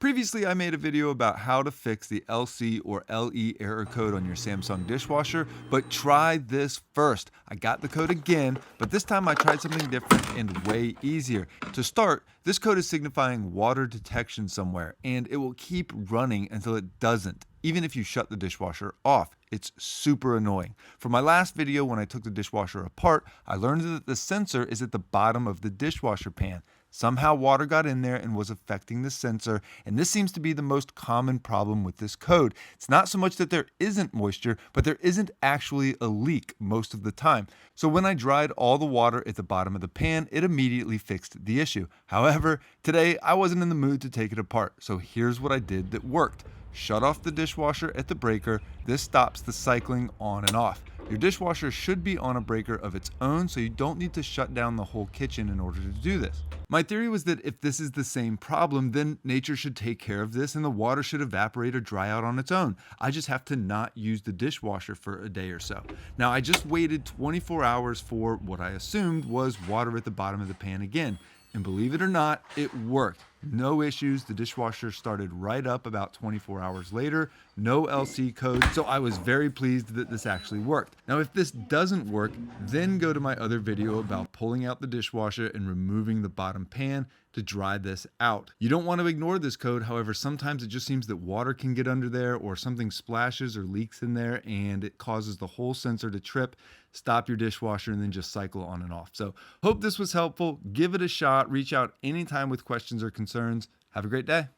Previously, I made a video about how to fix the LC or LE error code on your Samsung dishwasher, but try this first. I got the code again, but this time I tried something different and way easier. To start, this code is signifying water detection somewhere, and it will keep running until it doesn't, even if you shut the dishwasher off. It's super annoying. For my last video, when I took the dishwasher apart, I learned that the sensor is at the bottom of the dishwasher pan. Somehow water got in there and was affecting the sensor, and this seems to be the most common problem with this code. It's not so much that there isn't moisture, but there isn't actually a leak most of the time. So when I dried all the water at the bottom of the pan, it immediately fixed the issue. However, today I wasn't in the mood to take it apart, so here's what I did that worked. Shut off the dishwasher at the breaker. This stops the cycling on and off. Your dishwasher should be on a breaker of its own, so you don't need to shut down the whole kitchen in order to do this. My theory was that if this is the same problem, then nature should take care of this and the water should evaporate or dry out on its own. I just have to not use the dishwasher for a day or so. Now, I just waited 24 hours for what I assumed was water at the bottom of the pan again. And believe it or not, it worked. No issues. The dishwasher started right up about 24 hours later. No LC code. So I was very pleased that this actually worked. Now, if this doesn't work, then go to my other video about pulling out the dishwasher and removing the bottom pan to dry this out. You don't want to ignore this code. However, sometimes it just seems that water can get under there or something splashes or leaks in there and it causes the whole sensor to trip. Stop your dishwasher and then just cycle on and off. So hope this was helpful. Give it a shot. Reach out anytime with questions or concerns. Have a great day.